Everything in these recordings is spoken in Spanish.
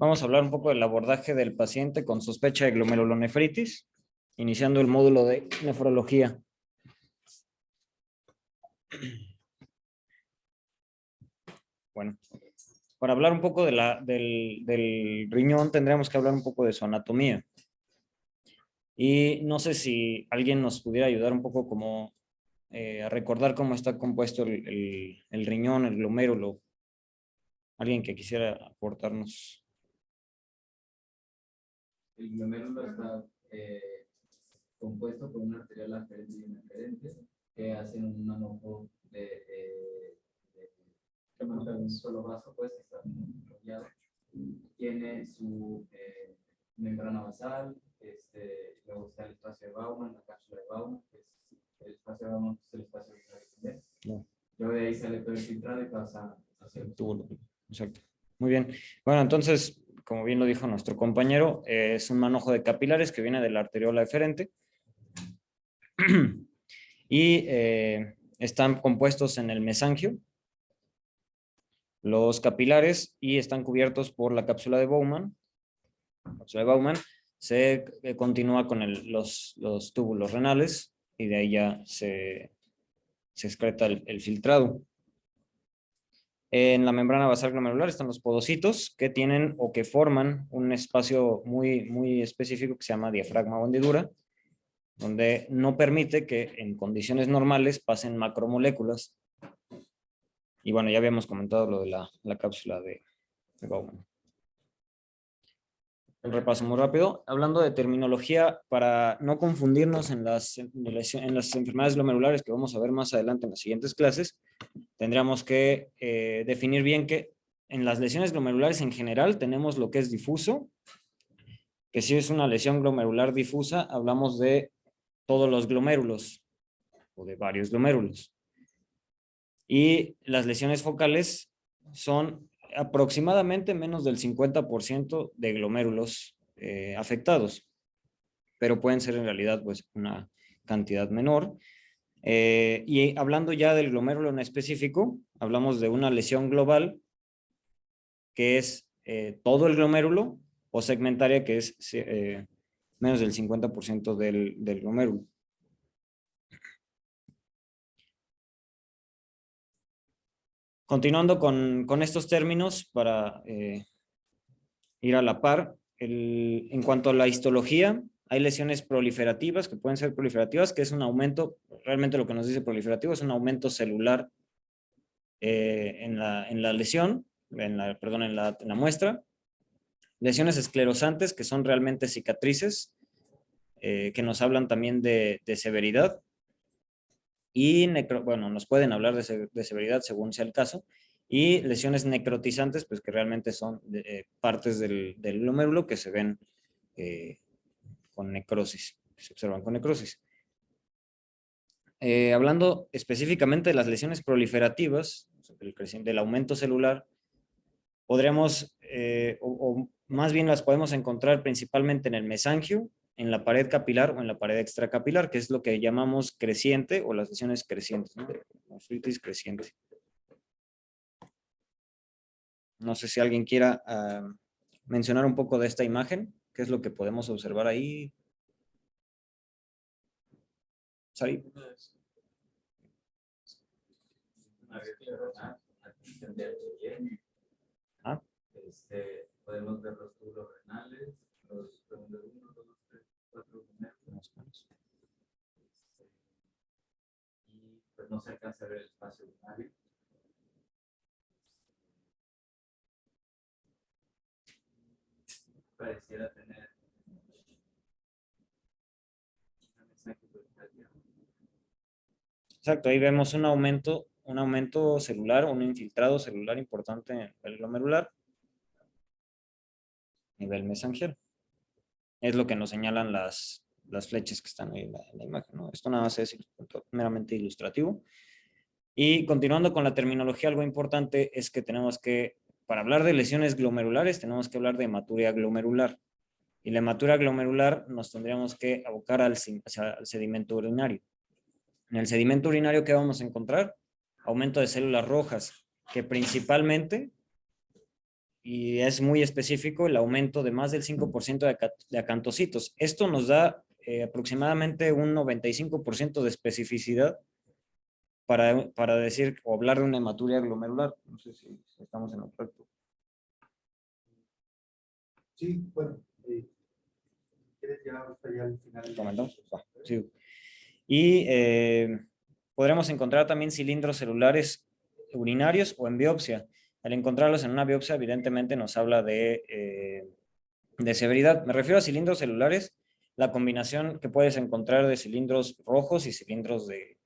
Vamos a hablar un poco del abordaje del paciente con sospecha de glomerulonefritis, iniciando el módulo de nefrología. Bueno, para hablar un poco del riñón, tendríamos que hablar un poco de su anatomía. Y no sé si alguien nos pudiera ayudar un poco como a recordar cómo está compuesto el riñón, el glomérulo. Alguien que quisiera aportarnos. El glomérulo está compuesto por una arterial aferente y una aferente que hacen un manojo de un solo vaso, pues, que está enrollado. Tiene su membrana basal, luego está el espacio de Bowman, la cápsula de Bowman, que es el espacio de Bowman, es el espacio de no. Luego de ahí sale todo el filtrado y pasa hacia el tubo. Exacto. Muy bien. Bueno, entonces, como bien lo dijo nuestro compañero, es un manojo de capilares que viene de la arteriola eferente y están compuestos en el mesangio, los capilares, y están cubiertos por la cápsula de Bowman. La cápsula de Bowman se continúa con los túbulos renales y de ahí ya se excreta el filtrado. En la membrana basal glomerular están los podocitos que tienen o que forman un espacio muy específico que se llama diafragma o hendidura, donde no permite que en condiciones normales pasen macromoléculas. Y bueno, ya habíamos comentado lo de la cápsula de Bowman. Un repaso muy rápido. Hablando de terminología, para no confundirnos en las enfermedades glomerulares que vamos a ver más adelante en las siguientes clases, tendríamos que definir bien que en las lesiones glomerulares en general tenemos lo que es difuso, que si es una lesión glomerular difusa, hablamos de todos los glomérulos o de varios glomérulos. Y las lesiones focales son aproximadamente menos del 50% de glomérulos afectados, pero pueden ser en realidad pues una cantidad menor. Y hablando ya del glomérulo en específico, hablamos de una lesión global, que es todo el glomérulo, o segmentaria, que es menos del 50% del glomérulo. Continuando con estos términos, para ir a la par, en cuanto a la histología, hay lesiones proliferativas que pueden ser proliferativas, que es un aumento, realmente lo que nos dice proliferativo es un aumento celular en la lesión, perdón, en la muestra. Lesiones esclerosantes, que son realmente cicatrices, que nos hablan también de severidad. Y bueno, nos pueden hablar de severidad según sea el caso. Y lesiones necrotizantes, pues que realmente son partes del glomérulo que se ven con necrosis, se observan con necrosis. Hablando específicamente de las lesiones proliferativas, del aumento celular, podremos, o más bien las podemos encontrar principalmente en el mesangio, en la pared capilar o en la pared extracapilar, que es lo que llamamos creciente o las lesiones crecientes, ¿no? Artritis creciente. No sé si alguien quiera mencionar un poco de esta imagen, qué es lo que podemos observar ahí. Sari. Ah. Podemos ver los túbulos renales, los 1, 2, 3, 4 glomérulos. Y pues no se alcanza a ver el espacio urinario. Pareciera tener una mensaje prioritaria. Exacto, ahí vemos un aumento celular, un infiltrado celular importante en el glomerular, nivel mesangial. Es lo que nos señalan las flechas que están ahí en la imagen, ¿no? Esto nada más es meramente ilustrativo. Y continuando con la terminología, algo importante es que tenemos que, para hablar de lesiones glomerulares, tenemos que hablar de hematuria glomerular. Y la hematuria glomerular nos tendríamos que abocar al sedimento urinario. En el sedimento urinario, ¿qué vamos a encontrar? Aumento de células rojas, que principalmente, y es muy específico, el aumento de más del 5% de acantocitos. Esto nos da aproximadamente un 95% de especificidad para decir o hablar de una hematuria glomerular. No sé si estamos en lo correcto. Sí, bueno, ¿quieres ya hasta ya al final? ¿Comentamos? Sí. Y podremos encontrar también cilindros celulares urinarios o en biopsia. Al encontrarlos en una biopsia, evidentemente nos habla de severidad. Me refiero a cilindros celulares, la combinación que puedes encontrar de cilindros rojos y cilindros de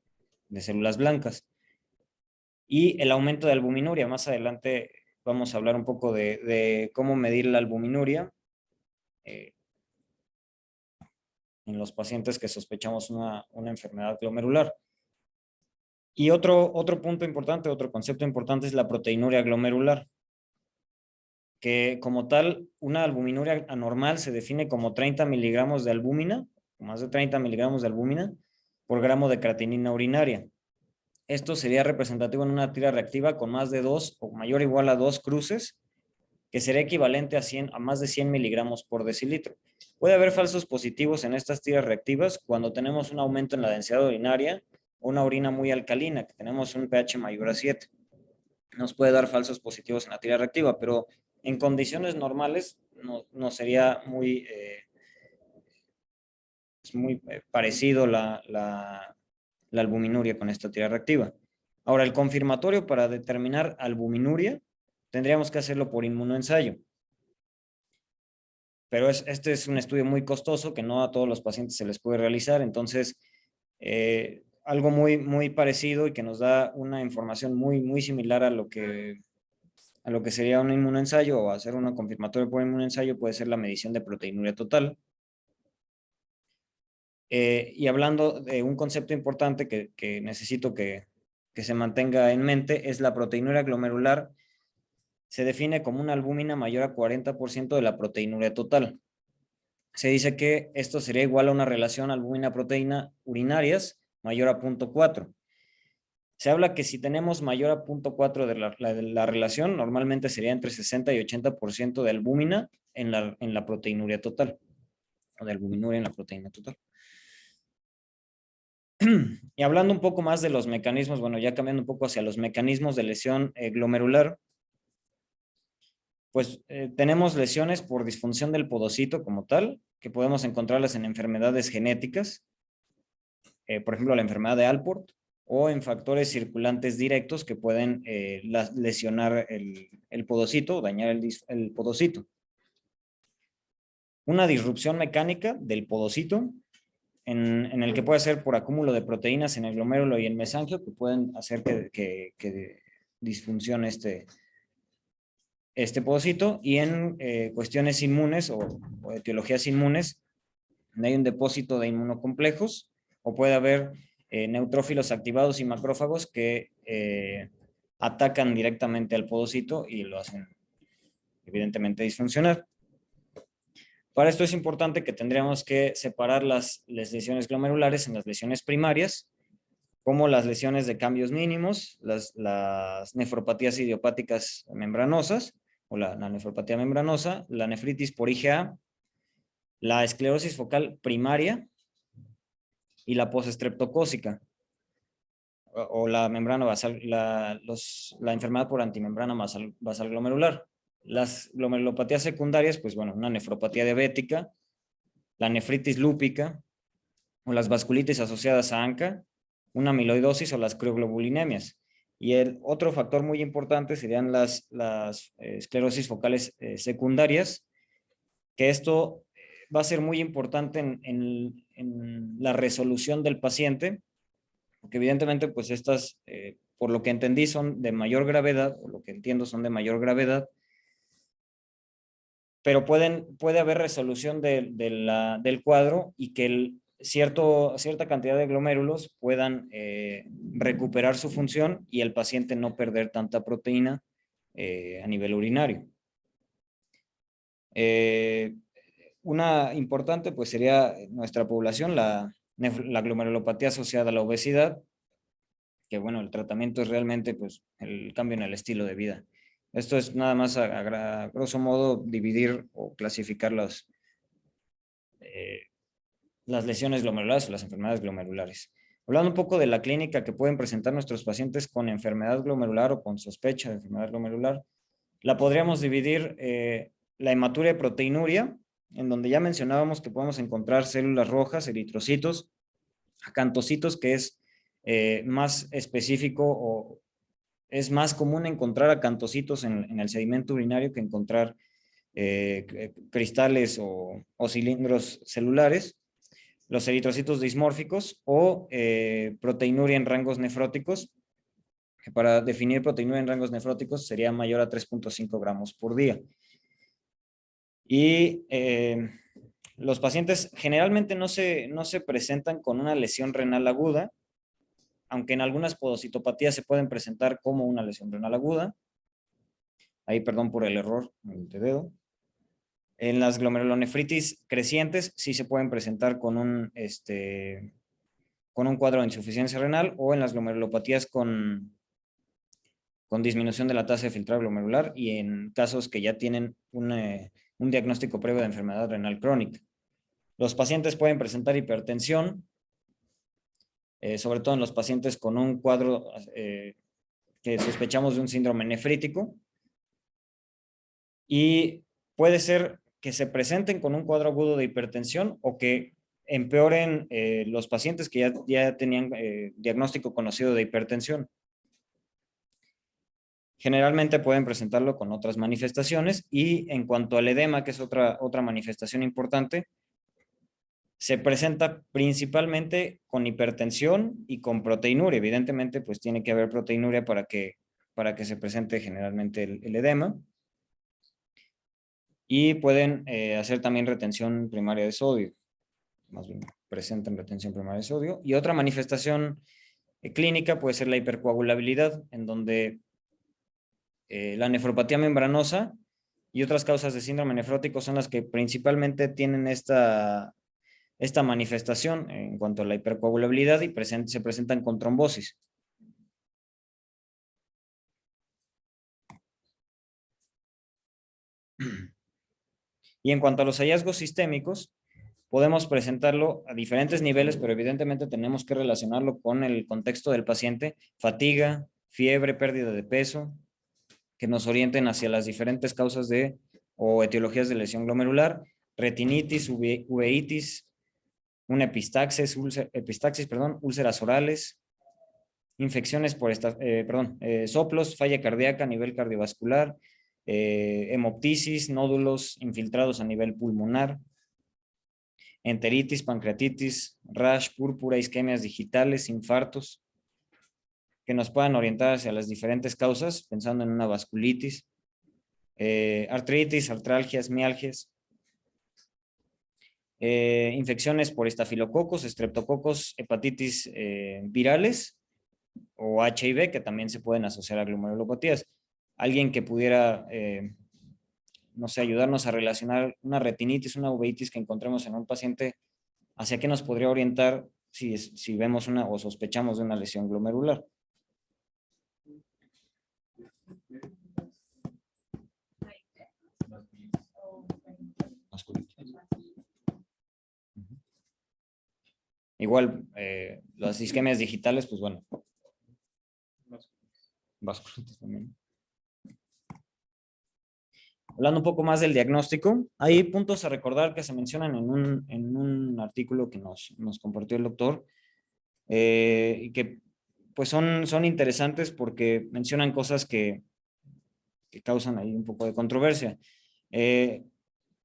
células blancas. Y el aumento de albuminuria. Más adelante vamos a hablar un poco de cómo medir la albuminuria en los pacientes que sospechamos una enfermedad glomerular. Y otro punto importante, otro concepto importante es la proteinuria glomerular, que como tal, una albuminuria anormal se define como 30 miligramos de albúmina, más de 30 miligramos de albúmina por gramo de creatinina urinaria. Esto sería representativo en una tira reactiva con más de 2 o mayor o igual a 2 cruces, que sería equivalente a más de 100 miligramos por decilitro. Puede haber falsos positivos en estas tiras reactivas cuando tenemos un aumento en la densidad urinaria o una orina muy alcalina, que tenemos un pH mayor a 7. Nos puede dar falsos positivos en la tira reactiva, pero en condiciones normales no sería muy parecido la albuminuria con esta tira reactiva. Ahora, el confirmatorio para determinar albuminuria tendríamos que hacerlo por inmunoensayo. Pero este es un estudio muy costoso que no a todos los pacientes se les puede realizar, entonces algo muy parecido y que nos da una información muy similar a lo que sería un inmunoensayo o hacer una confirmatoria por inmunoensayo puede ser la medición de proteinuria total. Y hablando de un concepto importante que necesito que se mantenga en mente es la proteinuria glomerular. Se define como una albúmina mayor a 40% de la proteinuria total. Se dice que esto sería igual a una relación albúmina-proteína urinarias mayor a 0.4. Se habla que si tenemos mayor a 0.4 de la relación, normalmente sería entre 60 y 80% de albúmina en la proteinuria total, o de albuminuria en la proteína total. Y hablando un poco más de los mecanismos, bueno, ya cambiando un poco hacia los mecanismos de lesión glomerular, Pues tenemos lesiones por disfunción del podocito como tal, que podemos encontrarlas en enfermedades genéticas, por ejemplo, la enfermedad de Alport, o en factores circulantes directos que pueden lesionar el podocito, dañar el podocito. Una disrupción mecánica del podocito, en el que puede ser por acúmulo de proteínas en el glomérulo y el mesangio, que pueden hacer que disfuncione este podocito, y en cuestiones inmunes o etiologías inmunes, donde hay un depósito de inmunocomplejos, o puede haber neutrófilos activados y macrófagos que atacan directamente al podocito y lo hacen evidentemente disfuncionar. Para esto es importante que tendríamos que separar las lesiones glomerulares en las lesiones primarias, como las lesiones de cambios mínimos, las nefropatías idiopáticas membranosas, o la nefropatía membranosa, la nefritis por IgA, la esclerosis focal primaria y la postestreptocócica, o la membrana basal, la enfermedad por antimembrana basal glomerular. Las glomerulopatías secundarias, pues bueno, una nefropatía diabética, la nefritis lúpica, o las vasculitis asociadas a ANCA, una amiloidosis o las crioglobulinemias. Y el otro factor muy importante serían las esclerosis focales secundarias, que esto va a ser muy importante en la resolución del paciente, porque evidentemente pues estas, por lo que entendí, son de mayor gravedad, o lo que entiendo son de mayor gravedad, pero puede haber resolución del cuadro y que cierta cantidad de glomérulos puedan recuperar su función y el paciente no perder tanta proteína a nivel urinario. Una importante pues sería nuestra población, la glomerulopatía asociada a la obesidad, que bueno, el tratamiento es realmente pues el cambio en el estilo de vida. Esto es nada más a grosso modo dividir o clasificar las lesiones glomerulares o las enfermedades glomerulares. Hablando un poco de la clínica que pueden presentar nuestros pacientes con enfermedad glomerular o con sospecha de enfermedad glomerular, la podríamos dividir la hematuria y proteinuria, en donde ya mencionábamos que podemos encontrar células rojas, eritrocitos, acantocitos, que es más específico o es más común encontrar acantocitos en el sedimento urinario que encontrar cristales o cilindros celulares, los eritrocitos dismórficos o proteinuria en rangos nefróticos, que para definir proteinuria en rangos nefróticos sería mayor a 3.5 gramos por día. Y los pacientes generalmente no se presentan con una lesión renal aguda, aunque en algunas podocitopatías se pueden presentar como una lesión renal aguda. Ahí, perdón por el error de dedo. En las glomerulonefritis crecientes sí se pueden presentar con un cuadro de insuficiencia renal, o en las glomerulopatías con disminución de la tasa de filtrado glomerular, y en casos que ya tienen un diagnóstico previo de enfermedad renal crónica. Los pacientes pueden presentar hipertensión, sobre todo en los pacientes con un cuadro que sospechamos de un síndrome nefrítico, y puede ser que se presenten con un cuadro agudo de hipertensión o que empeoren los pacientes que ya tenían diagnóstico conocido de hipertensión. Generalmente pueden presentarlo con otras manifestaciones, y en cuanto al edema, que es otra manifestación importante, se presenta principalmente con hipertensión y con proteinuria. Evidentemente, pues tiene que haber proteinuria para que se presente generalmente el edema. Y pueden hacer también retención primaria de sodio, más bien presentan retención primaria de sodio. Y otra manifestación clínica puede ser la hipercoagulabilidad, en donde la nefropatía membranosa y otras causas de síndrome nefrótico son las que principalmente tienen esta manifestación en cuanto a la hipercoagulabilidad, y se presentan con trombosis. Y en cuanto a los hallazgos sistémicos, podemos presentarlo a diferentes niveles, pero evidentemente tenemos que relacionarlo con el contexto del paciente: fatiga, fiebre, pérdida de peso, que nos orienten hacia las diferentes causas de o etiologías de lesión glomerular, retinitis, uveitis, una epistaxis, úlceras orales, infecciones por soplos, falla cardíaca a nivel cardiovascular, hemoptisis, nódulos infiltrados a nivel pulmonar, enteritis, pancreatitis, rash, púrpura, isquemias digitales, infartos, que nos puedan orientar hacia las diferentes causas, pensando en una vasculitis, artritis, artralgias, mialgias, infecciones por estafilococos, estreptococos, hepatitis virales o HIV, que también se pueden asociar a glomerulopatías. Alguien que pudiera, no sé, ayudarnos a relacionar una retinitis, una uveitis que encontremos en un paciente, ¿hacia qué nos podría orientar si vemos una o sospechamos de una lesión glomerular? Igual, las isquemias digitales, pues bueno. Vasculitis también. Hablando un poco más del diagnóstico, hay puntos a recordar que se mencionan en un artículo que nos compartió el doctor, y que pues son interesantes porque mencionan cosas que causan ahí un poco de controversia.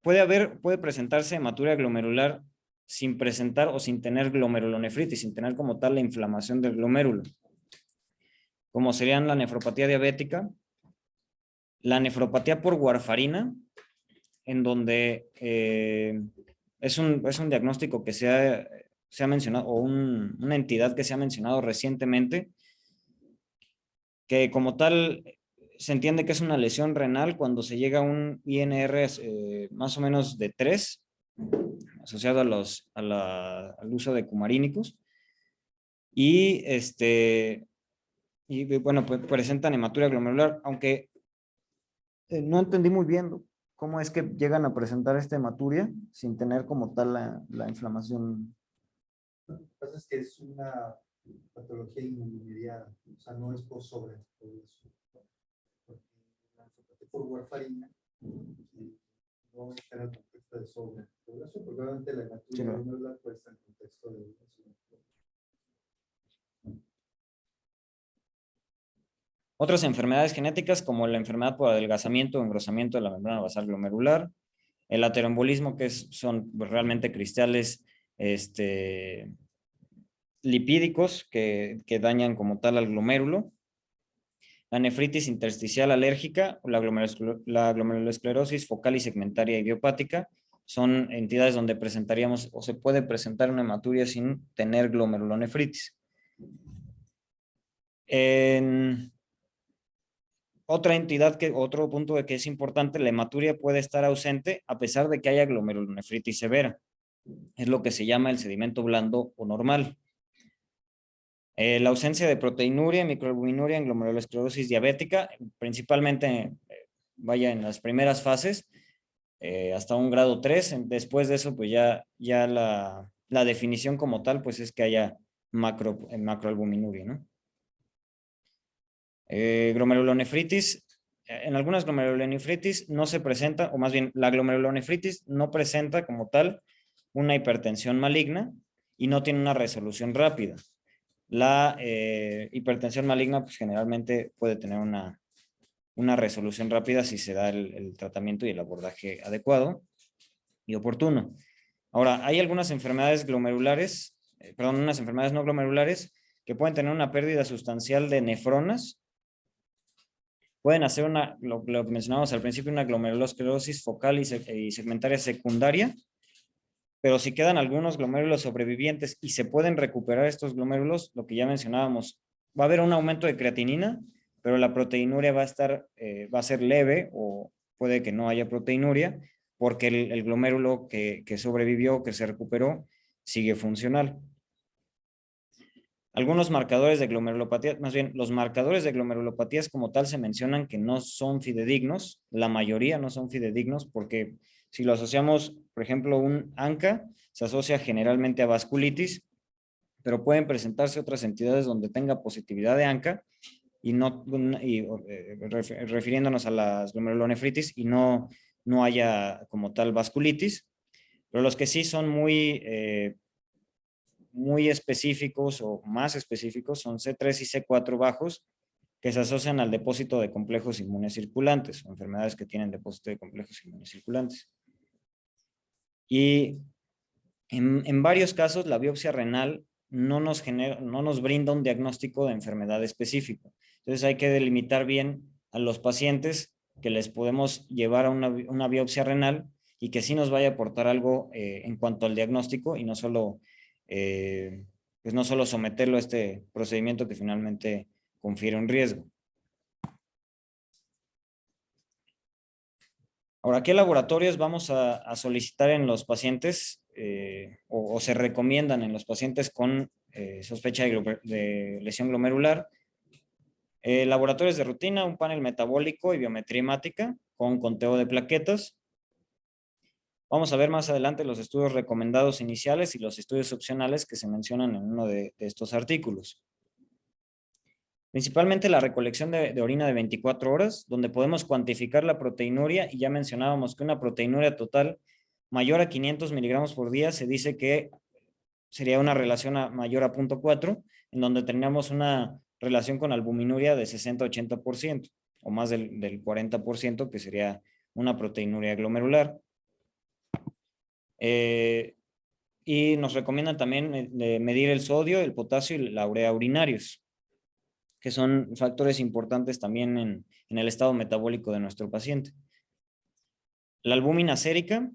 Puede presentarse hematuria glomerular sin presentar o sin tener glomerulonefritis, sin tener como tal la inflamación del glomérulo, como serían la nefropatía diabética, la nefropatía por warfarina, en donde es un diagnóstico que se ha mencionado, o una entidad que se ha mencionado recientemente, que como tal se entiende que es una lesión renal cuando se llega a un INR más o menos de 3, asociado al uso de cumarínicos, y bueno, pues presentan hematuria glomerular, aunque no entendí muy bien cómo es que llegan a presentar esta hematuria sin tener como tal la inflamación. Lo que pasa es que es una patología inmunomediada, o sea, no es por sobrepoblación. Porque la nefropatía por warfarina no está en el contexto de sobrepoblación, porque obviamente la hematuria glomerular puede estar en el contexto de población. Otras enfermedades genéticas como la enfermedad por adelgazamiento o engrosamiento de la membrana basal glomerular, el ateroembolismo, que son realmente cristales lipídicos que dañan como tal al glomérulo, la nefritis intersticial alérgica o la glomerulosclerosis focal y segmentaria idiopática son entidades donde presentaríamos o se puede presentar una hematuria sin tener glomerulonefritis. Otro punto de que es importante, la hematuria puede estar ausente a pesar de que haya glomerulonefritis severa. Es lo que se llama el sedimento blando o normal. La ausencia de proteinuria, microalbuminuria en glomerulosclerosis diabética, principalmente en las primeras fases, hasta un grado 3. Después de eso, pues ya la definición como tal, pues es que haya macroalbuminuria, ¿no? Glomerulonefritis, en algunas glomerulonefritis no se presenta, o más bien la glomerulonefritis no presenta como tal una hipertensión maligna y no tiene una resolución rápida. La hipertensión maligna pues generalmente puede tener una resolución rápida si se da el tratamiento y el abordaje adecuado y oportuno. Ahora, hay algunas enfermedades glomerulares, unas enfermedades no glomerulares que pueden tener una pérdida sustancial de nefronas. Pueden hacer lo que mencionábamos al principio, una glomerulosclerosis focal y segmentaria secundaria, pero si quedan algunos glomérulos sobrevivientes y se pueden recuperar estos glomérulos, lo que ya mencionábamos, va a haber un aumento de creatinina, pero la proteinuria va a ser leve o puede que no haya proteinuria porque el glomérulo que sobrevivió, que se recuperó, sigue funcional. Algunos marcadores de glomerulopatía, más bien los marcadores de glomerulopatías como tal se mencionan que no son fidedignos, la mayoría no son fidedignos porque si lo asociamos, por ejemplo, un ANCA se asocia generalmente a vasculitis, pero pueden presentarse otras entidades donde tenga positividad de ANCA refiriéndonos a las glomerulonefritis y no haya como tal vasculitis. Pero los que sí son muy específicos o más específicos son C3 y C4 bajos, que se asocian al depósito de complejos inmunes circulantes o enfermedades que tienen depósito de complejos inmunes circulantes. Y en varios casos la biopsia renal no nos brinda un diagnóstico de enfermedad específico. Entonces hay que delimitar bien a los pacientes que les podemos llevar a una biopsia renal y que sí nos vaya a aportar algo en cuanto al diagnóstico y no solo, pues no solo someterlo a este procedimiento que finalmente confiere un riesgo. Ahora, ¿qué laboratorios vamos a solicitar en los pacientes o se recomiendan en los pacientes con sospecha de lesión glomerular? Laboratorios de rutina, un panel metabólico y biometría hemática con conteo de plaquetas. Vamos a ver más adelante los estudios recomendados iniciales y los estudios opcionales que se mencionan en uno de estos artículos. Principalmente la recolección de orina de 24 horas, donde podemos cuantificar la proteinuria, y ya mencionábamos que una proteinuria total mayor a 500 miligramos por día se dice que sería una relación mayor a 0.4, en donde tenemos una relación con albuminuria de 60-80%, o más del 40%, que sería una proteinuria glomerular. Y nos recomiendan también medir el sodio, el potasio y la urea urinarios, que son factores importantes también en el estado metabólico de nuestro paciente. La albúmina sérica,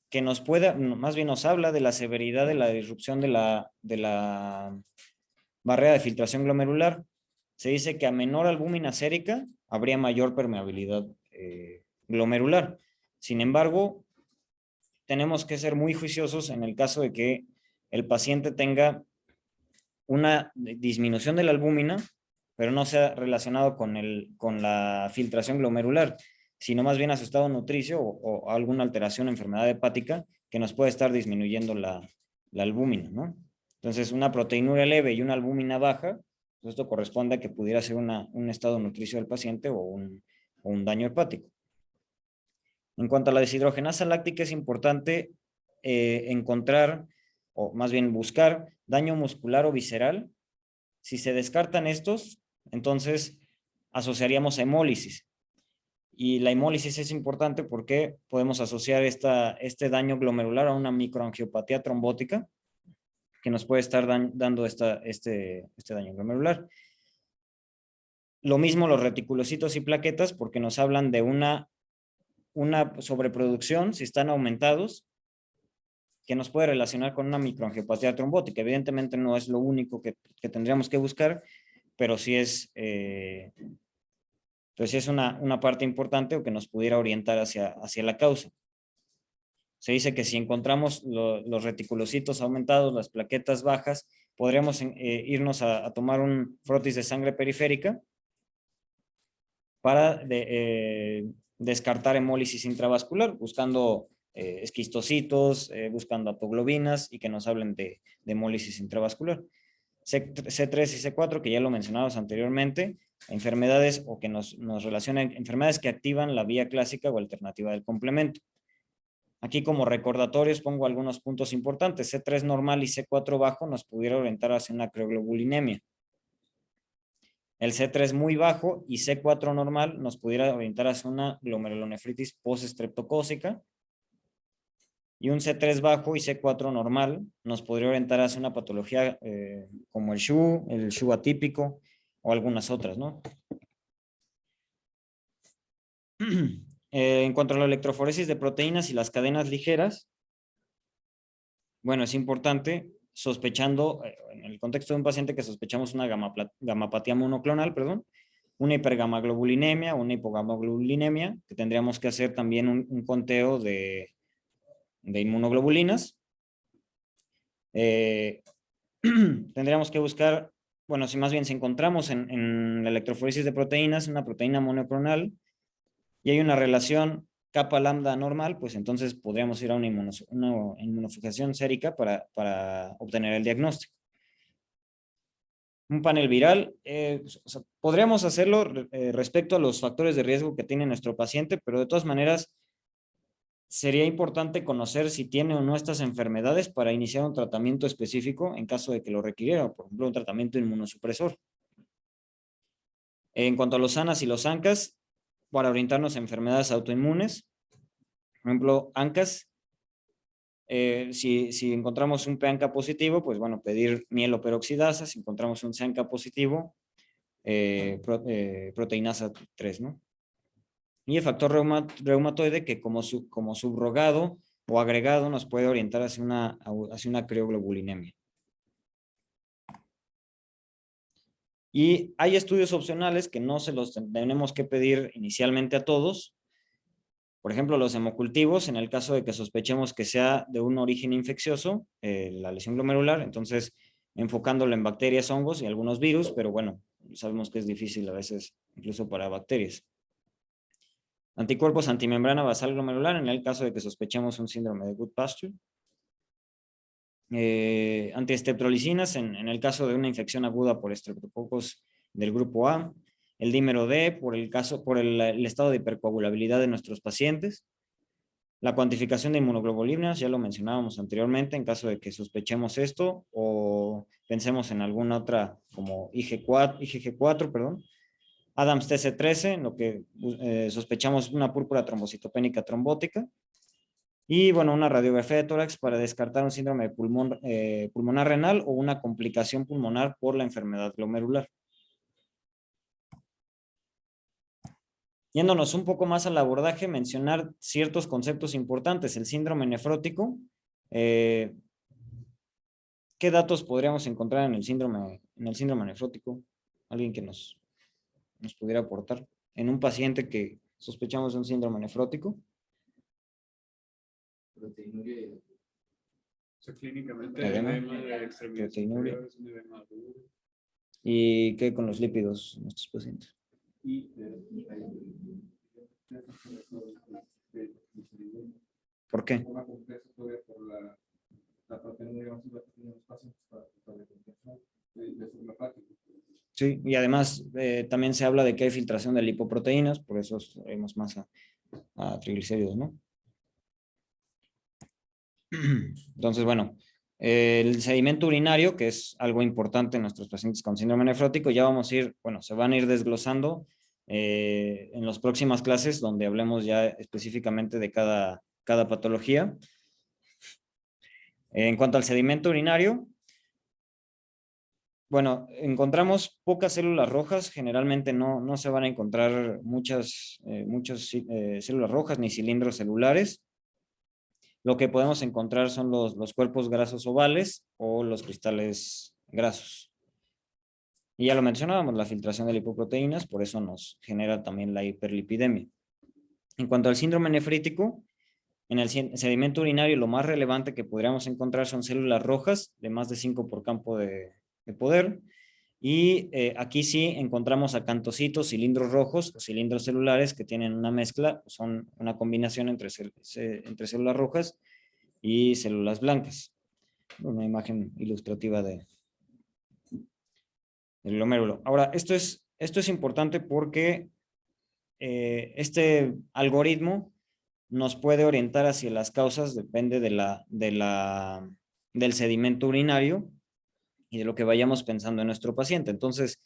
que más bien nos habla de la severidad de la disrupción de la barrera de filtración glomerular. Se dice que a menor albúmina sérica habría mayor permeabilidad glomerular. Sin embargo, tenemos que ser muy juiciosos en el caso de que el paciente tenga una disminución de la albúmina, pero no sea relacionado con la filtración glomerular, sino más bien a su estado nutricio o alguna alteración, enfermedad hepática, que nos puede estar disminuyendo la albúmina, ¿no? Entonces, una proteinuria leve y una albúmina baja, pues esto corresponde a que pudiera ser un estado nutricio del paciente o un daño hepático. En cuanto a la deshidrogenasa láctica, es importante encontrar, o más bien buscar, daño muscular o visceral. Si se descartan estos, entonces asociaríamos a hemólisis. Y la hemólisis es importante porque podemos asociar este daño glomerular a una microangiopatía trombótica que nos puede estar dando este daño glomerular. Lo mismo los reticulocitos y plaquetas, porque nos hablan de una sobreproducción, si están aumentados, que nos puede relacionar con una microangiopatía trombótica. Evidentemente no es lo único que tendríamos que buscar, pero sí es una parte importante o que nos pudiera orientar hacia la causa. Se dice que si encontramos los reticulocitos aumentados, las plaquetas bajas, podríamos irnos a tomar un frotis de sangre periférica para descartar hemólisis intravascular, buscando esquistocitos, buscando apoglobinas y que nos hablen de hemólisis intravascular. C3 y C4, que ya lo mencionamos anteriormente, enfermedades o que nos relacionan, enfermedades que activan la vía clásica o alternativa del complemento. Aquí como recordatorios pongo algunos puntos importantes. C3 normal y C4 bajo nos pudiera orientar hacia una crioglobulinemia. El C3 muy bajo y C4 normal nos pudiera orientar hacia una glomerulonefritis postestreptocócica. Y un C3 bajo y C4 normal nos podría orientar hacia una patología como el SHU atípico o algunas otras, ¿no? En cuanto a la electroforesis de proteínas y las cadenas ligeras, bueno, es importante, sospechando, en el contexto de un paciente que sospechamos una gamapatía monoclonal, una hipergamaglobulinemia, una hipogamaglobulinemia, que tendríamos que hacer también un conteo de inmunoglobulinas. Tendríamos que buscar, bueno, si más bien si encontramos en la electroforesis de proteínas una proteína monoclonal y hay una relación kappa lambda normal, pues entonces podríamos ir a una inmunofijación sérica para obtener el diagnóstico. un panel viral, o sea, podríamos hacerlo respecto a los factores de riesgo que tiene nuestro paciente, pero de todas maneras sería importante conocer si tiene o no estas enfermedades para iniciar un tratamiento específico en caso de que lo requiriera, por ejemplo, un tratamiento inmunosupresor. En cuanto a los ANAS y los ANCAS, para orientarnos a enfermedades autoinmunes, por ejemplo, ANCAS, si encontramos un PANCA positivo, pues bueno, pedir mieloperoxidasa. Si encontramos un CANCA positivo, proteinasa 3, ¿no? Y el factor reumatoide, que como subrogado o agregado nos puede orientar hacia una crioglobulinemia. Y hay estudios opcionales que no se los tenemos que pedir inicialmente a todos. Por ejemplo, los hemocultivos, en el caso de que sospechemos que sea de un origen infeccioso, la lesión glomerular, entonces enfocándolo en bacterias, hongos y algunos virus, pero bueno, sabemos que es difícil a veces, incluso para bacterias. Anticuerpos antimembrana basal glomerular, en el caso de que sospechemos un síndrome de Goodpasture. Antiestreptolicinas, en el caso de una infección aguda por estreptococos del grupo A. El dímero D, por el estado de hipercoagulabilidad de nuestros pacientes. La cuantificación de inmunoglobulinas, ya lo mencionábamos anteriormente, en caso de que sospechemos esto o pensemos en alguna otra como IgG4, perdón. Adams TC13, en lo que sospechamos una púrpura trombocitopénica trombótica. Y bueno, una radiografía de tórax para descartar un síndrome de pulmonar renal o una complicación pulmonar por la enfermedad glomerular. Yéndonos un poco más al abordaje, mencionar ciertos conceptos importantes. El síndrome nefrótico. ¿Qué datos podríamos encontrar en el síndrome nefrótico? Alguien que nos pudiera aportar. En un paciente que sospechamos de un síndrome nefrótico. Proteinuria. O sea, clínicamente, Edema, edema de extremidades proteinuria. superiores, un edema duro. ¿Y qué con los lípidos en estos pacientes? ¿Por qué? Sí, y además también se habla de que hay filtración de lipoproteínas, por eso vemos más a triglicéridos, ¿no? Entonces, bueno, el sedimento urinario, que es algo importante en nuestros pacientes con síndrome nefrótico, ya vamos a ir, bueno, se van a ir desglosando en las próximas clases, donde hablemos ya específicamente de cada patología. En cuanto al sedimento urinario, bueno, encontramos pocas células rojas, generalmente no se van a encontrar muchas células rojas ni cilindros celulares. Lo que podemos encontrar son los cuerpos grasos ovales o los cristales grasos. Y ya lo mencionábamos, la filtración de lipoproteínas, por eso nos genera también la hiperlipidemia. En cuanto al síndrome nefrítico, en el sedimento urinario lo más relevante que podríamos encontrar son células rojas de más de 5 por campo de poder. Y aquí sí encontramos acantocitos, cilindros rojos o cilindros celulares que tienen una mezcla, son una combinación entre células rojas y células blancas. Una imagen ilustrativa del glomérulo. Ahora, esto es importante porque este algoritmo nos puede orientar hacia las causas, depende del sedimento urinario y de lo que vayamos pensando en nuestro paciente. Entonces,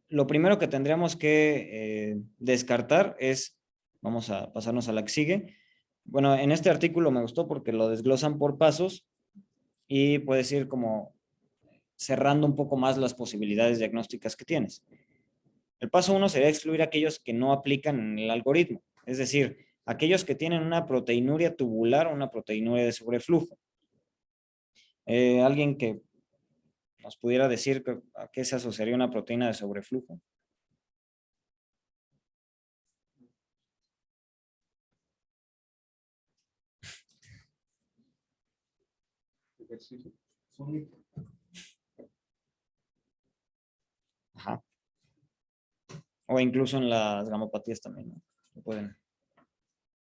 lo primero que tendríamos que descartar es, vamos a pasarnos a la que sigue. Bueno, en este artículo me gustó porque lo desglosan por pasos y puedes ir como cerrando un poco más las posibilidades diagnósticas que tienes. El paso 1 sería excluir aquellos que no aplican en el algoritmo, es decir, aquellos que tienen una proteinuria tubular o una proteinuria de sobreflujo. Alguien que nos pudiera decir a qué se asociaría una proteína de sobreflujo. Ajá. O incluso en las gamopatías también, ¿no? Pueden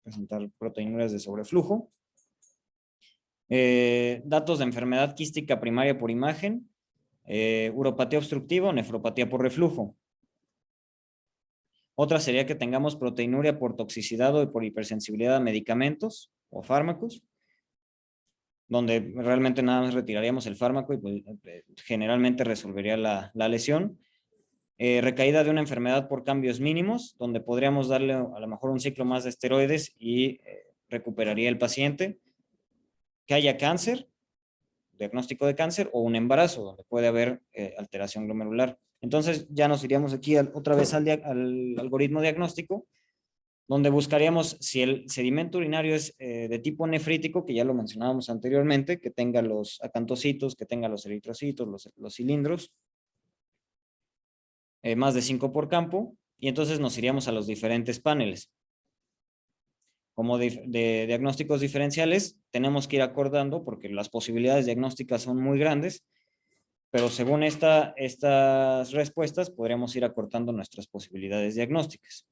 presentar proteinuras de sobreflujo. Datos de enfermedad quística primaria por imagen. uropatía obstructiva o nefropatía por reflujo. Otra sería que tengamos proteinuria por toxicidad o por hipersensibilidad a medicamentos o fármacos, donde realmente nada más retiraríamos el fármaco y pues, generalmente resolvería la lesión. Recaída de una enfermedad por cambios mínimos, donde podríamos darle a lo mejor un ciclo más de esteroides y recuperaría el paciente. Que haya cáncer, diagnóstico de cáncer, o un embarazo, donde puede haber alteración glomerular. Entonces ya nos iríamos aquí otra vez al algoritmo diagnóstico, donde buscaríamos si el sedimento urinario es de tipo nefrítico, que ya lo mencionábamos anteriormente, que tenga los acantocitos, que tenga los eritrocitos, los cilindros, más de 5 por campo, y entonces nos iríamos a los diferentes paneles. Como de diagnósticos diferenciales, tenemos que ir acordando, porque las posibilidades diagnósticas son muy grandes, pero según estas respuestas, podríamos ir acortando nuestras posibilidades diagnósticas.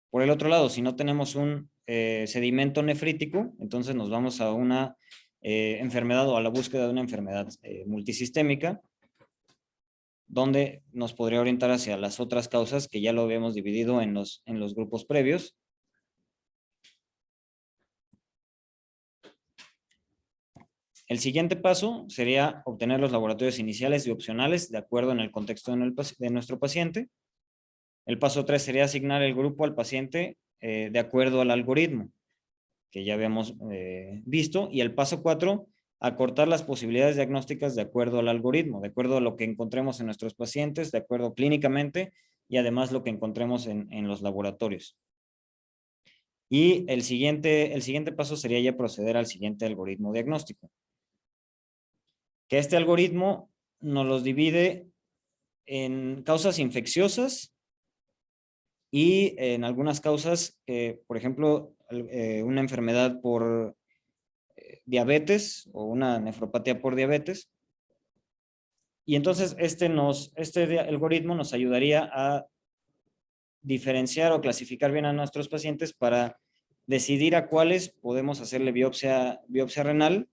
Por el otro lado, si no tenemos un sedimento nefrítico, entonces nos vamos a una enfermedad o a la búsqueda de una enfermedad multisistémica, donde nos podría orientar hacia las otras causas que ya lo habíamos dividido en los grupos previos. El siguiente paso sería obtener los laboratorios iniciales y opcionales de acuerdo en el contexto de nuestro paciente. El paso 3 sería asignar el grupo al paciente de acuerdo al algoritmo que ya habíamos visto. Y el paso 4, acortar las posibilidades diagnósticas de acuerdo al algoritmo, de acuerdo a lo que encontremos en nuestros pacientes, de acuerdo clínicamente y además lo que encontremos en los laboratorios. Y el siguiente paso sería ya proceder al siguiente algoritmo diagnóstico. Que este algoritmo nos los divide en causas infecciosas y en algunas causas, por ejemplo, una enfermedad por diabetes o una nefropatía por diabetes. Y entonces este algoritmo nos ayudaría a diferenciar o clasificar bien a nuestros pacientes para decidir a cuáles podemos hacerle biopsia renal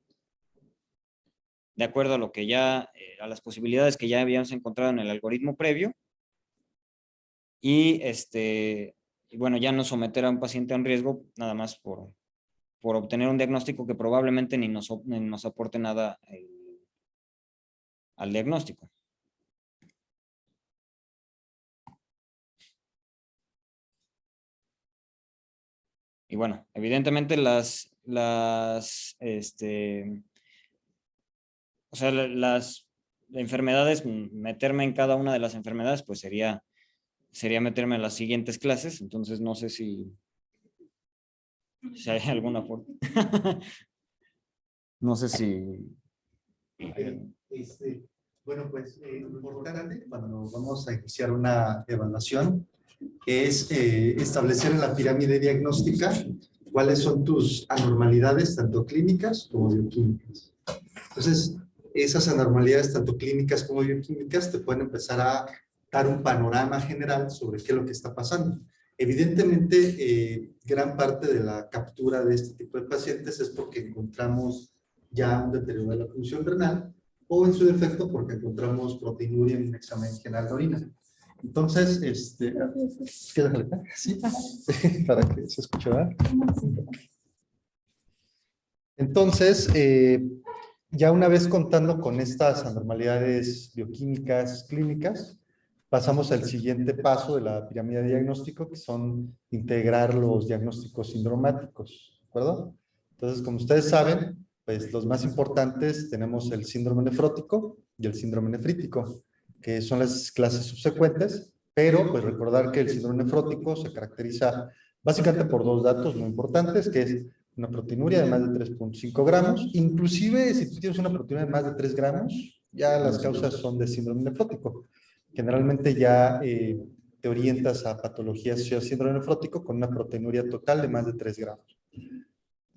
de acuerdo a lo que ya, a las posibilidades que ya habíamos encontrado en el algoritmo previo. Y bueno, ya no someter a un paciente a un riesgo nada más por obtener un diagnóstico que probablemente ni nos aporte nada al diagnóstico. Y bueno, evidentemente las enfermedades, meterme en cada una de las enfermedades, pues sería meterme en las siguientes clases. Entonces no sé si hay alguna forma. No sé si... Bueno, pues lo importante cuando vamos a iniciar una evaluación es establecer en la pirámide diagnóstica cuáles son tus anormalidades, tanto clínicas como bioquímicas. Entonces, esas anormalidades, tanto clínicas como bioquímicas, te pueden empezar a dar un panorama general sobre qué es lo que está pasando. Evidentemente, gran parte de la captura de este tipo de pacientes es porque encontramos ya un deterioro de la función renal, o en su defecto porque encontramos proteinuria en un examen general de orina. Entonces, quédale acá, ¿sí? Para que se escuche, ¿verdad? Entonces, ya una vez contando con estas anormalidades bioquímicas clínicas, pasamos al siguiente paso de la pirámide de diagnóstico, que son integrar los diagnósticos sindromáticos, ¿de acuerdo? Entonces, como ustedes saben, pues los más importantes tenemos el síndrome nefrótico y el síndrome nefrítico, que son las clases subsecuentes, pero pues recordar que el síndrome nefrótico se caracteriza básicamente por dos datos muy importantes, que es una proteinuria de más de 3.5 gramos, inclusive si tú tienes una proteinuria de más de 3 gramos, ya las causas son de síndrome nefrótico. Generalmente ya te orientas a patologías asociadas al síndrome nefrótico con una proteinuria total de más de 3 gramos.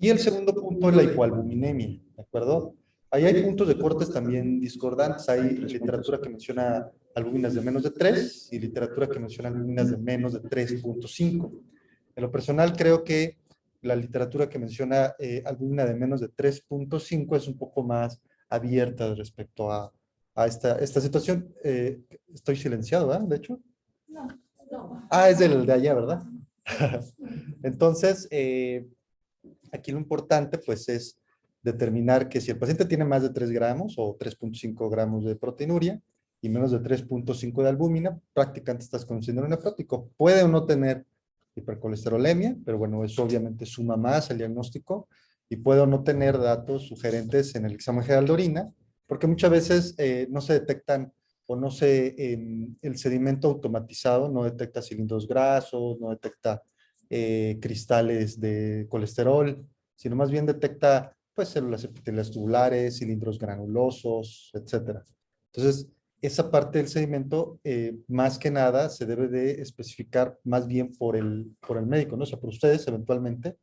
Y el segundo punto es la hipoalbuminemia, ¿de acuerdo? Ahí hay puntos de cortes también discordantes. Hay literatura que menciona albúminas de menos de 3 y literatura que menciona albúminas de menos de 3.5. En lo personal creo que la literatura que menciona albúmina de menos de 3.5 es un poco más abiertas respecto a esta situación. Estoy silenciado, ¿verdad? De hecho. Ah, es del de allá, ¿verdad? Entonces, aquí lo importante pues es determinar que si el paciente tiene más de 3 gramos o 3.5 gramos de proteinuria y menos de 3.5 de albúmina, prácticamente estás con síndrome nefrótico. Puede o no tener hipercolesterolemia, pero bueno, eso obviamente suma más al diagnóstico, y puede o no tener datos sugerentes en el examen general de orina, porque muchas veces no se detectan o no se, el sedimento automatizado no detecta cilindros grasos, no detecta cristales de colesterol, sino más bien detecta pues células epiteliales tubulares, cilindros granulosos, etcétera. Entonces, esa parte del sedimento, más que nada, se debe de especificar más bien por el médico, ¿no? O sea, por ustedes eventualmente,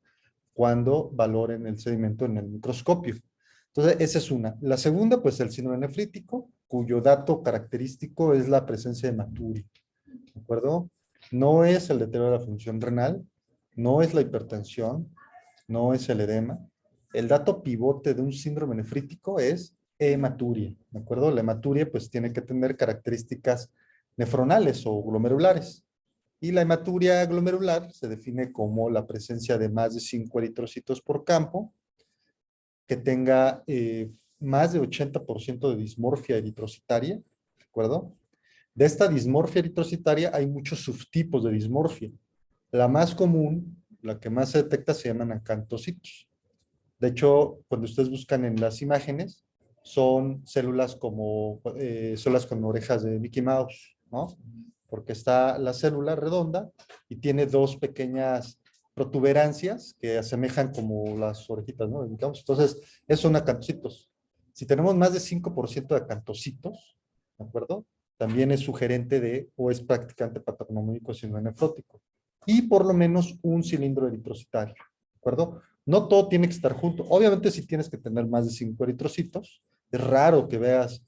cuando valoren el sedimento en el microscopio. Entonces, esa es una. La segunda, pues el síndrome nefrítico, cuyo dato característico es la presencia de hematuria, ¿de acuerdo? No es el deterioro de la función renal, no es la hipertensión, no es el edema. El dato pivote de un síndrome nefrítico es hematuria, ¿de acuerdo? La hematuria pues tiene que tener características nefronales o glomerulares. Y la hematuria glomerular se define como la presencia de más de 5 eritrocitos por campo, que tenga más de 80% de dismorfia eritrocitaria, ¿de acuerdo? De esta dismorfia eritrocitaria hay muchos subtipos de dismorfia. La más común, la que más se detecta, se llaman acantocitos. De hecho, cuando ustedes buscan en las imágenes, son células como células con orejas de Mickey Mouse, ¿no? Porque está la célula redonda y tiene dos pequeñas protuberancias que asemejan como las orejitas, ¿no? Entonces, esos son acantocitos. Si tenemos más de 5% de acantocitos, ¿de acuerdo? También es sugerente de, o es practicante patognomónico síndrome nefrótico. Y por lo menos un cilindro eritrocitario, ¿de acuerdo? No todo tiene que estar junto. Obviamente si tienes que tener más de 5 eritrocitos. Es raro que veas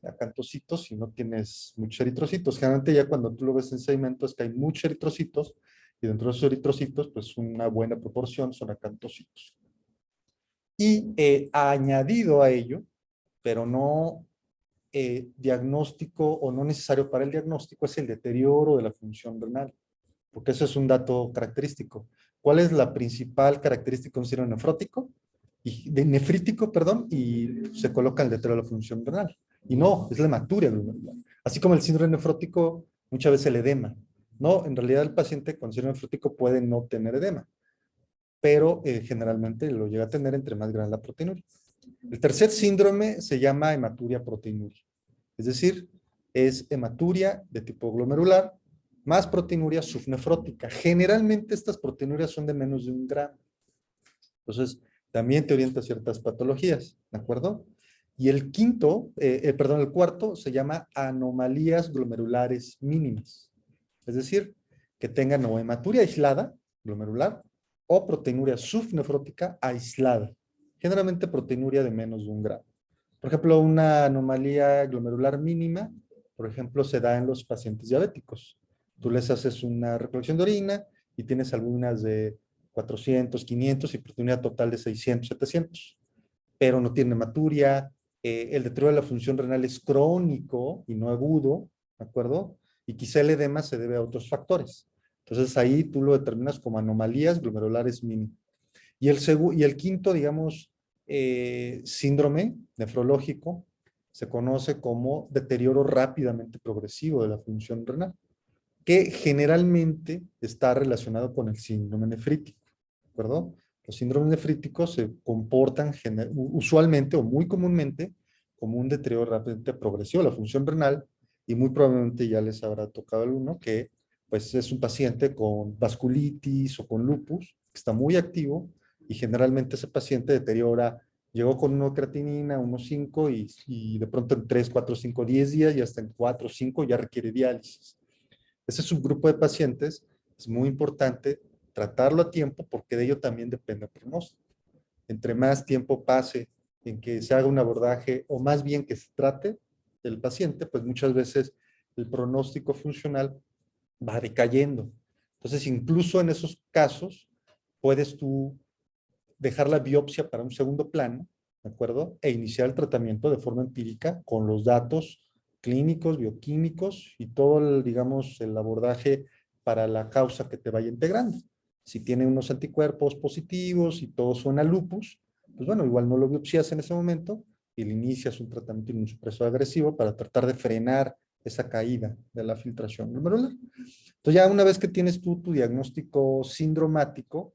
acantocitos si no tienes muchos eritrocitos. Generalmente ya cuando tú lo ves en sedimento es que hay muchos eritrocitos, y dentro de esos eritrocitos pues una buena proporción son acantocitos. Y añadido a ello, pero no diagnóstico o no necesario para el diagnóstico, es el deterioro de la función renal, porque eso es un dato característico. ¿Cuál es la principal característica de un síndrome nefrótico? Nefrítico, perdón, y se coloca el deterioro de la función renal. Y no, es la hematuria glomerular. Así como el síndrome nefrótico, muchas veces el edema. No, en realidad el paciente con síndrome nefrótico puede no tener edema, pero generalmente lo llega a tener entre más grande la proteinuria. El tercer síndrome se llama hematuria proteinuria. Es decir, es hematuria de tipo glomerular más proteinuria subnefrótica. Generalmente estas proteinurias son de menos de 1 gramo. Entonces, también te orienta a ciertas patologías, ¿de acuerdo? Y el el cuarto se llama anomalías glomerulares mínimas. Es decir, que tengan o hematuria aislada, glomerular, o proteinuria subnefrótica aislada. Generalmente proteinuria de menos de 1 gramo. Por ejemplo, una anomalía glomerular mínima, por ejemplo, se da en los pacientes diabéticos. Tú les haces una recolección de orina y tienes algunas de 400, 500 y proteinuria total de 600, 700. Pero no tiene hematuria, el deterioro de la función renal es crónico y no agudo, ¿de acuerdo? Y quizá el edema se debe a otros factores. Entonces ahí tú lo determinas como anomalías glomerulares mínimas. Y el quinto, digamos, síndrome nefrológico se conoce como deterioro rápidamente progresivo de la función renal, que generalmente está relacionado con el síndrome nefrítico, ¿de acuerdo? Los síndromes nefríticos se comportan usualmente o muy comúnmente como un deterioro rápidamente progresivo de la función renal, y muy probablemente ya les habrá tocado alguno que pues es un paciente con vasculitis o con lupus, que está muy activo, y generalmente ese paciente deteriora, llegó con una creatinina, 1.5 y de pronto en 3, 4, 5, 10 días y hasta en 4, 5 ya requiere diálisis. Ese subgrupo de pacientes es muy importante tratarlo a tiempo, porque de ello también depende el pronóstico. Entre más tiempo pase en que se haga un abordaje, o más bien que se trate del paciente, pues muchas veces el pronóstico funcional va decayendo. Entonces, incluso en esos casos, puedes tú dejar la biopsia para un segundo plano, ¿de acuerdo? E iniciar el tratamiento de forma empírica con los datos clínicos, bioquímicos y todo, digamos, el abordaje para la causa que te vaya integrando. Si tiene unos anticuerpos positivos y todo suena a lupus, pues bueno, igual no lo biopsias en ese momento y le inicias un tratamiento inmunosupresor agresivo para tratar de frenar esa caída de la filtración glomerular. Entonces ya una vez que tienes tú tu diagnóstico sindromático,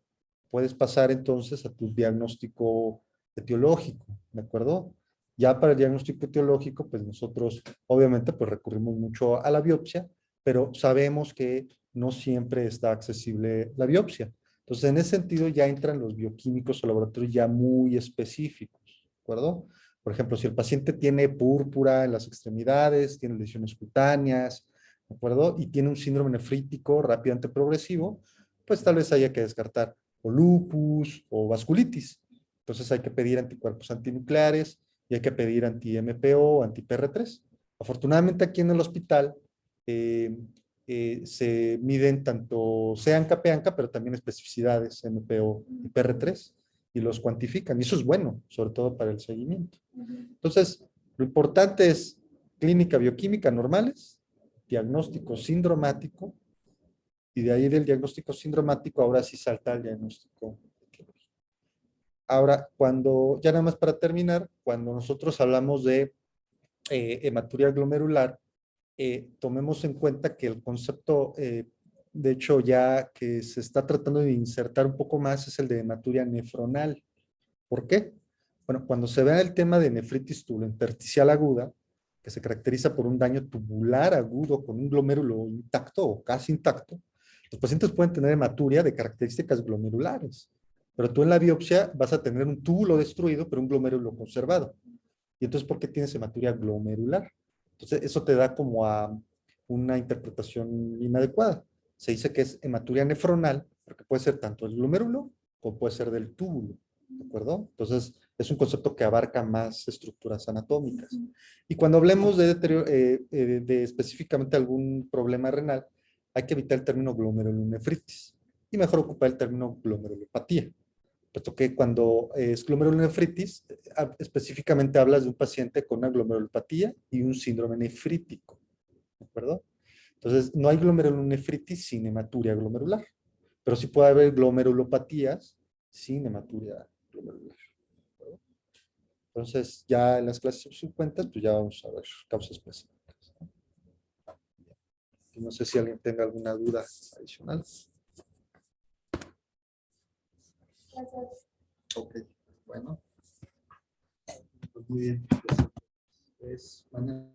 puedes pasar entonces a tu diagnóstico etiológico, ¿de acuerdo? Ya para el diagnóstico etiológico, pues nosotros obviamente pues recurrimos mucho a la biopsia, pero sabemos que no siempre está accesible la biopsia. Entonces, en ese sentido ya entran los bioquímicos o laboratorios ya muy específicos, ¿de acuerdo? Por ejemplo, si el paciente tiene púrpura en las extremidades, tiene lesiones cutáneas, ¿de acuerdo? Y tiene un síndrome nefrítico rápidamente progresivo, pues tal vez haya que descartar o lupus o vasculitis. Entonces hay que pedir anticuerpos antinucleares y hay que pedir anti-MPO, anti-PR3. Afortunadamente aquí en el hospital se miden tanto seanca, peanca, pero también especificidades MPO y PR3 y los cuantifican. Y eso es bueno, sobre todo para el seguimiento. Entonces, lo importante es clínica bioquímica normales, diagnóstico sindromático, y de ahí del diagnóstico sindromático ahora sí salta al diagnóstico. Ahora, cuando, ya nada más para terminar, cuando nosotros hablamos de hematuria glomerular, tomemos en cuenta que el concepto, de hecho ya que se está tratando de insertar un poco más, es el de hematuria nefronal. ¿Por qué? Bueno, cuando se ve el tema de nefritis tubulointersticial aguda, que se caracteriza por un daño tubular agudo con un glomérulo intacto o casi intacto, los pacientes pueden tener hematuria de características glomerulares, pero tú en la biopsia vas a tener un túbulo destruido, pero un glomérulo conservado. ¿Y entonces por qué tienes hematuria glomerular? Entonces eso te da como a una interpretación inadecuada. Se dice que es hematuria nefronal, porque puede ser tanto el glomérulo como puede ser del túbulo. ¿De acuerdo? Entonces, es un concepto que abarca más estructuras anatómicas. Y cuando hablemos de específicamente algún problema renal, hay que evitar el término glomerulonefritis y mejor ocupar el término glomerulopatía. Puesto que cuando es glomerulonefritis, específicamente hablas de un paciente con una glomerulopatía y un síndrome nefrítico. ¿De acuerdo? Entonces, no hay glomerulonefritis sin hematuria glomerular, pero sí puede haber glomerulopatías sin hematuria glomerular. Entonces, ya en las clases subsecuentes, pues ya vamos a ver causas específicas. No sé si alguien tenga alguna duda adicional. Ok, bueno. Pues muy bien. Pues, mañana.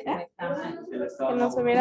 Que nos hubiera